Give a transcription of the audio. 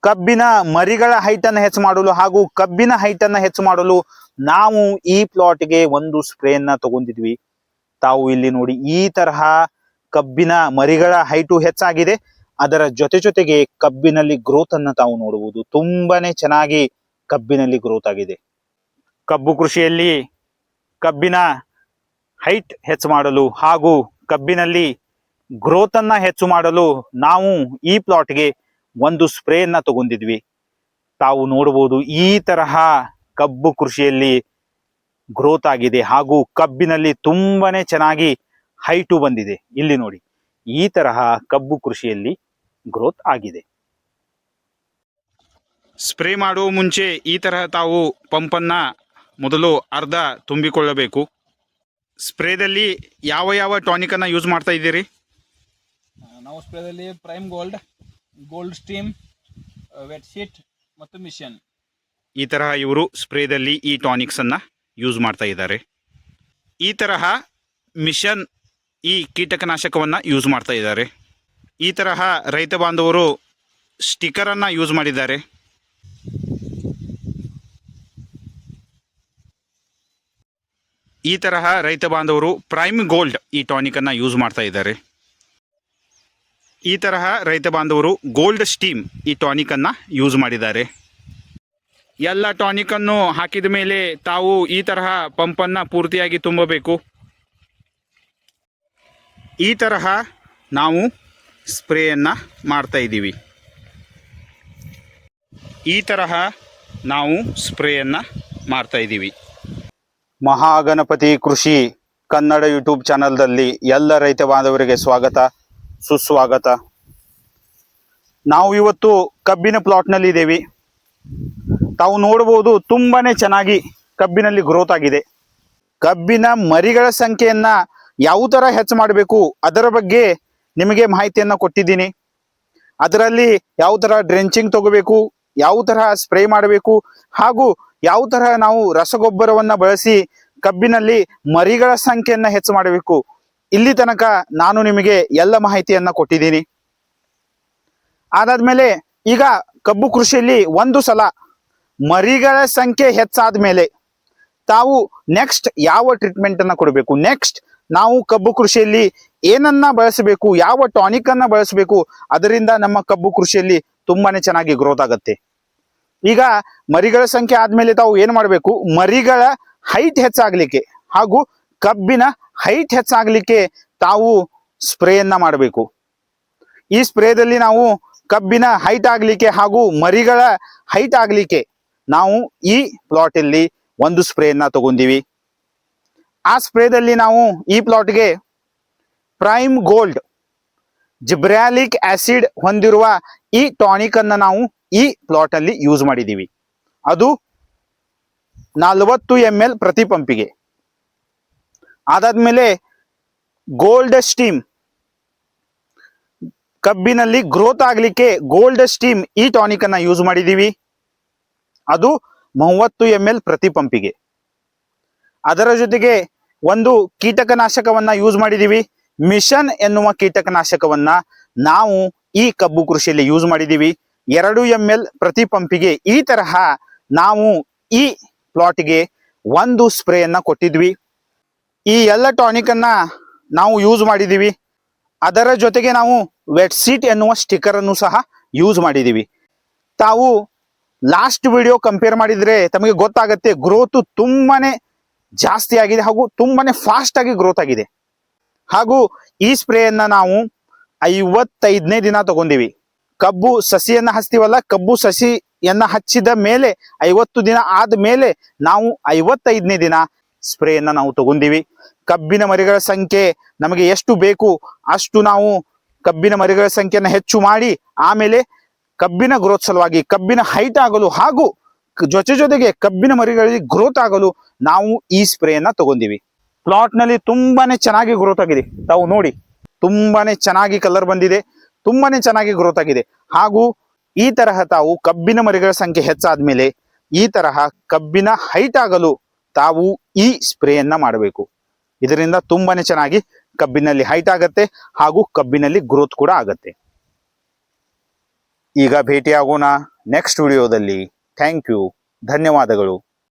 ಕಬ್ಬಿನ ಮರಿಗಳ ಹೈಟ್ ಅನ್ನು ಹೆಚ್ಚು ಮಾಡಲು ಹಾಗೂ ಕಬ್ಬಿನ ಹೈಟ್ ಅನ್ನು ಹೆಚ್ಚು ಮಾಡಲು ನಾವು ಈ ಪ್ಲಾಟ್ಗೆ ಒಂದು ಸ್ಪ್ರೇಯನ್ನ ತಗೊಂಡಿದ್ವಿ. ತಾವು ಇಲ್ಲಿ ನೋಡಿ, ಈ ತರಹ ಕಬ್ಬಿನ ಮರಿಗಳ ಹೈಟು ಹೆಚ್ಚಾಗಿದೆ. ಅದರ ಜೊತೆಗೆ ಕಬ್ಬಿನಲ್ಲಿ ಗ್ರೋತ್ ಅನ್ನ ತಾವು ನೋಡಬಹುದು. ತುಂಬಾನೇ ಚೆನ್ನಾಗಿ ಕಬ್ಬಿನಲ್ಲಿ ಗ್ರೋತ್ ಆಗಿದೆ. ಕಬ್ಬು ಕೃಷಿಯಲ್ಲಿ ಕಬ್ಬಿನ ಹೈಟ್ ಹೆಚ್ಚು ಮಾಡಲು ಹಾಗೂ ಕಬ್ಬಿನಲ್ಲಿ ಗ್ರೋತ್ ಅನ್ನ ಹೆಚ್ಚು ಮಾಡಲು ನಾವು ಈ ಪ್ಲಾಟ್ಗೆ ಒಂದು ಸ್ಪ್ರೇಯನ್ನ ತಗೊಂಡಿದ್ವಿ. ತಾವು ನೋಡಬಹುದು, ಈ ತರಹ ಕಬ್ಬು ಕೃಷಿಯಲ್ಲಿ ಗ್ರೋತ್ ಆಗಿದೆ ಹಾಗೂ ಕಬ್ಬಿನಲ್ಲಿ ತುಂಬಾನೇ ಚೆನ್ನಾಗಿ ಹೈಟು ಬಂದಿದೆ. ಇಲ್ಲಿ ನೋಡಿ, ಈ ತರಹ ಕಬ್ಬು ಕೃಷಿಯಲ್ಲಿ ಗ್ರೋತ್ ಆಗಿದೆ. ಸ್ಪ್ರೇ ಮಾಡುವ ಮುಂಚೆ ಈ ತರಹ ತಾವು ಪಂಪನ್ನ ಮೊದಲು ಅರ್ಧ ತುಂಬಿಕೊಳ್ಳಬೇಕು. ಸ್ಪ್ರೇದಲ್ಲಿ ಯಾವ ಯಾವ ಟಾನಿಕ್ ಅನ್ನ ಯೂಸ್ ಮಾಡ್ತಾ ಇದ್ದೀರಿ? ನಾವು ಸ್ಪ್ರೇದಲ್ಲಿ prime gold, gold steam, wet sheet ಮತ್ತು ಮಿಷನ್. ಈ ತರಹ ಇವರು ಸ್ಪ್ರೇದಲ್ಲಿ ಈ ಟಾನಿಕ್ಸ್ ಅನ್ನ ಯೂಸ್ ಮಾಡ್ತಾ ಇದ್ದಾರೆ. ಈ ತರಹ ಮಿಷನ್ ಈ ಕೀಟಕನಾಶಕವನ್ನ ಯೂಸ್ ಮಾಡ್ತಾ ಇದ್ದಾರೆ. ಈ ತರಹ ರೈತ ಬಾಂಧವರು ಸ್ಟಿಕ್ಕರ್ ಅನ್ನ ಯೂಸ್ ಮಾಡಿದ್ದಾರೆ. ಈ ತರಹ ರೈತ ಬಾಂಧವರು ಪ್ರೈಮ್ ಗೋಲ್ಡ್ ಈ ಟಾನಿಕ್ ಅನ್ನ ಯೂಸ್ ಮಾಡ್ತಾ ಇದ್ದಾರೆ. ಈ ತರಹ ರೈತ ಬಾಂಧವರು ಗೋಲ್ಡ್ ಸ್ಟೀಮ್ ಈ ಟಾನಿಕ್ ಅನ್ನ ಯೂಸ್ ಮಾಡಿದ್ದಾರೆ. ಎಲ್ಲ ಟಾನಿಕ್ ಅನ್ನು ಹಾಕಿದ ಮೇಲೆ ತಾವು ಈ ತರಹ ಪಂಪನ್ನ ಪೂರ್ತಿಯಾಗಿ ತುಂಬಬೇಕು. ಈ ತರಹ ನಾವು ಸ್ಪ್ರೇಯನ್ನ ಮಾಡ್ತಾ ಇದ್ದೀವಿ. ಈ ತರಹ ನಾವು ಸ್ಪ್ರೇಯನ್ನ ಮಾಡ್ತಾ ಇದ್ದೀವಿ. ಮಹಾಗಣಪತಿ ಕೃಷಿ ಕನ್ನಡ ಯೂಟ್ಯೂಬ್ ಚಾನಲ್ದಲ್ಲಿ ಎಲ್ಲ ರೈತ ಬಾಂಧವರಿಗೆ ಸ್ವಾಗತ, ಸುಸ್ವಾಗತ. ನಾವು ಇವತ್ತು ಕಬ್ಬಿನ ಪ್ಲಾಟ್ನಲ್ಲಿ ಇದ್ದೇವೆ. ತಾವು ನೋಡಬಹುದು, ತುಂಬಾನೇ ಚೆನ್ನಾಗಿ ಕಬ್ಬಿನಲ್ಲಿ ಗ್ರೋತ್ ಆಗಿದೆ. ಕಬ್ಬಿನ ಮರಿಗಳ ಸಂಖ್ಯೆಯನ್ನ ಯಾವ ತರ ಹೆಚ್ಚು ಮಾಡಬೇಕು ಅದರ ಬಗ್ಗೆ ನಿಮಗೆ ಮಾಹಿತಿಯನ್ನ ಕೊಟ್ಟಿದ್ದೀನಿ. ಅದರಲ್ಲಿ ಯಾವ ತರ ಡ್ರೆಂಚಿಂಗ್ ತಗೋಬೇಕು, ಯಾವ ತರ ಸ್ಪ್ರೇ ಮಾಡಬೇಕು ಹಾಗೂ ಯಾವ ತರ ನಾವು ರಸಗೊಬ್ಬರವನ್ನ ಬಳಸಿ ಕಬ್ಬಿನಲ್ಲಿ ಮರಿಗಳ ಸಂಖ್ಯೆಯನ್ನ ಹೆಚ್ಚು ಮಾಡಬೇಕು, ಇಲ್ಲಿ ತನಕ ನಾನು ನಿಮಗೆ ಎಲ್ಲ ಮಾಹಿತಿಯನ್ನ ಕೊಟ್ಟಿದ್ದೀನಿ. ಅದಾದ್ಮೇಲೆ ಈಗ ಕಬ್ಬು ಕೃಷಿಯಲ್ಲಿ ಒಂದು ಸಲ ಮರಿಗಳ ಸಂಖ್ಯೆ ಹೆಚ್ಚಾದ ಮೇಲೆ ತಾವು ನೆಕ್ಸ್ಟ್ ಯಾವ ಟ್ರೀಟ್ಮೆಂಟ್ ಅನ್ನ ಕೊಡಬೇಕು, ನೆಕ್ಸ್ಟ್ ನಾವು ಕಬ್ಬು ಕೃಷಿಯಲ್ಲಿ ಏನನ್ನ ಬಳಸಬೇಕು, ಯಾವ ಟಾನಿಕ್ ಅನ್ನ ಬಳಸಬೇಕು, ಅದರಿಂದ ನಮ್ಮ ಕಬ್ಬು ಕೃಷಿಯಲ್ಲಿ ತುಂಬಾನೇ ಚೆನ್ನಾಗಿ ಗ್ರೋತ್ ಆಗುತ್ತೆ. ಈಗ ಮರಿಗಳ ಸಂಖ್ಯೆ ಆದ್ಮೇಲೆ ತಾವು ಏನು ಮಾಡಬೇಕು, ಮರಿಗಳ ಹೈಟ್ ಹೆಚ್ಚಾಗ್ಲಿಕ್ಕೆ ಹಾಗೂ ಕಬ್ಬಿನ ಹೈಟ್ ಹೆಚ್ಚಾಗ್ಲಿಕ್ಕೆ ತಾವು ಸ್ಪ್ರೇಯನ್ನ ಮಾಡಬೇಕು. ಈ ಸ್ಪ್ರೇದಲ್ಲಿ ನಾವು ಕಬ್ಬಿನ ಹೈಟ್ ಆಗ್ಲಿಕ್ಕೆ ಹಾಗೂ ಮರಿಗಳ ಹೈಟ್ ಆಗ್ಲಿಕ್ಕೆ ನಾವು ಈ ಪ್ಲಾಟ್ ಅಲ್ಲಿ ಒಂದು ಸ್ಪ್ರೇಯನ್ನ ತಗೊಂಡಿವಿ. ಆ ಸ್ಪ್ರೇದಲ್ಲಿ ನಾವು ಈ ಪ್ಲಾಟ್ಗೆ ಪ್ರೈಮ್ ಗೋಲ್ಡ್ ಜಿಬ್ರಾಲಿಕ್ ಆಸಿಡ್ ಹೊಂದಿರುವ ಈ ಟಾನಿಕ್ ಅನ್ನ ನಾವು ಈ ಪ್ಲಾಟ್ ಅಲ್ಲಿ ಯೂಸ್ ಮಾಡಿದೀವಿ. ಅದು 40 ml ಪ್ರತಿ ಪಂಪಿಗೆ. ಅದಾದ್ಮೇಲೆ ಗೋಲ್ಡ್ ಸ್ಟೀಮ್, ಕಬ್ಬಿನಲ್ಲಿ ಗ್ರೋತ್ ಆಗ್ಲಿಕ್ಕೆ ಗೋಲ್ಡ್ ಸ್ಟೀಮ್ ಈ ಟಾನಿಕ್ ಅನ್ನ ಯೂಸ್ ಮಾಡಿದೀವಿ. ಅದು 30 ml ಪ್ರತಿ ಪಂಪಿಗೆ. ಅದರ ಜೊತೆಗೆ ಒಂದು ಕೀಟಕನಾಶಕವನ್ನ ಯೂಸ್ ಮಾಡಿದೀವಿ. ಮಿಷನ್ ಎನ್ನುವ ಕೀಟಕನಾಶಕವನ್ನ ನಾವು ಈ ಕಬ್ಬು ಕೃಷಿಯಲ್ಲಿ ಯೂಸ್ ಮಾಡಿದೀವಿ. 2 ml ಪ್ರತಿ ಪಂಪಿಗೆ. ಈ ತರಹ ನಾವು ಈ ಪ್ಲಾಟ್ಗೆ ಒಂದು ಸ್ಪ್ರೇಯನ್ನ ಕೊಟ್ಟಿದ್ವಿ. ಈ ಎಲ್ಲ ಟಾನಿಕ್ ಅನ್ನ ನಾವು ಯೂಸ್ ಮಾಡಿದೀವಿ. ಅದರ ಜೊತೆಗೆ ನಾವು ವೆಟ್ ಸೀಟ್ ಎನ್ನುವ ಸ್ಟಿಕ್ಕರ್ ಅನ್ನು ಸಹ ಯೂಸ್ ಮಾಡಿದೀವಿ. ತಾವು ಲಾಸ್ಟ್ ವಿಡಿಯೋ ಕಂಪೇರ್ ಮಾಡಿದ್ರೆ ತಮಗೆ ಗೊತ್ತಾಗತ್ತೆ, ಗ್ರೋತ್ ತುಂಬಾನೇ ಜಾಸ್ತಿ ಆಗಿದೆ ಹಾಗೂ ತುಂಬಾನೇ ಫಾಸ್ಟ್ ಆಗಿ ಗ್ರೋತ್ ಆಗಿದೆ. ಹಾಗೂ ಈ ಸ್ಪ್ರೇಯನ್ನ ನಾವು 55ನೇ ದಿನ ತಗೊಂಡಿವಿ. ಕಬ್ಬು ಸಸಿಯನ್ನ ಹಚ್ತೀವಲ್ಲ, ಕಬ್ಬು ಸಸಿಯನ್ನ ಹಚ್ಚಿದ ಮೇಲೆ 50 ದಿನ ಆದ ಮೇಲೆ ನಾವು 55ನೇ ದಿನ ಸ್ಪ್ರೇಯನ್ನ ನಾವು ತಗೊಂಡಿವಿ. ಕಬ್ಬಿನ ಮರಿಗಳ ಸಂಖ್ಯೆ ನಮಗೆ ಎಷ್ಟು ಬೇಕು ಅಷ್ಟು ನಾವು ಕಬ್ಬಿನ ಮರಿಗಳ ಸಂಖ್ಯೆಯನ್ನು ಹೆಚ್ಚು ಮಾಡಿ, ಆಮೇಲೆ ಕಬ್ಬಿನ ಗ್ರೋತ್ ಸಲುವಾಗಿ ಕಬ್ಬಿನ ಹೈಟ್ ಆಗಲು ಹಾಗೂ ಜೊತೆಗೆ ಕಬ್ಬಿನ ಮರಿಗಳಿಗೆ ಗ್ರೋತ್ ಆಗಲು ನಾವು ಈ ಸ್ಪ್ರೇಯನ್ನ ತಗೊಂಡಿವಿ. ಪ್ಲಾಟ್ ನಲ್ಲಿ ತುಂಬಾನೇ ಚೆನ್ನಾಗಿ ಗ್ರೋತ್ ಆಗಿದೆ. ತಾವು ನೋಡಿ, ತುಂಬಾನೇ ಚೆನ್ನಾಗಿ ಕಲರ್ ಬಂದಿದೆ, ತುಂಬಾನೇ ಚೆನ್ನಾಗಿ ಗ್ರೋತ್ ಆಗಿದೆ. ಹಾಗೂ ಈ ತರಹ ತಾವು ಕಬ್ಬಿನ ಮರಿಗಳ ಸಂಖ್ಯೆ ಹೆಚ್ಚಾದ್ಮೇಲೆ ಈ ತರಹ ಕಬ್ಬಿನ ಹೈಟ್ ಆಗಲು ತಾವು ಈ ಸ್ಪ್ರೇಯನ್ನ ಮಾಡಬೇಕು. ಇದರಿಂದ ತುಂಬಾನೇ ಚೆನ್ನಾಗಿ ಕಬ್ಬಿನಲ್ಲಿ ಹೈಟ್ ಆಗತ್ತೆ ಹಾಗೂ ಕಬ್ಬಿನಲ್ಲಿ ಗ್ರೋತ್ ಕೂಡ ಆಗತ್ತೆ. ಈಗ ಭೇಟಿಯಾಗೋಣ ನೆಕ್ಸ್ಟ್ ವಿಡಿಯೋದಲ್ಲಿ. ಥ್ಯಾಂಕ್ ಯು, ಧನ್ಯವಾದಗಳು.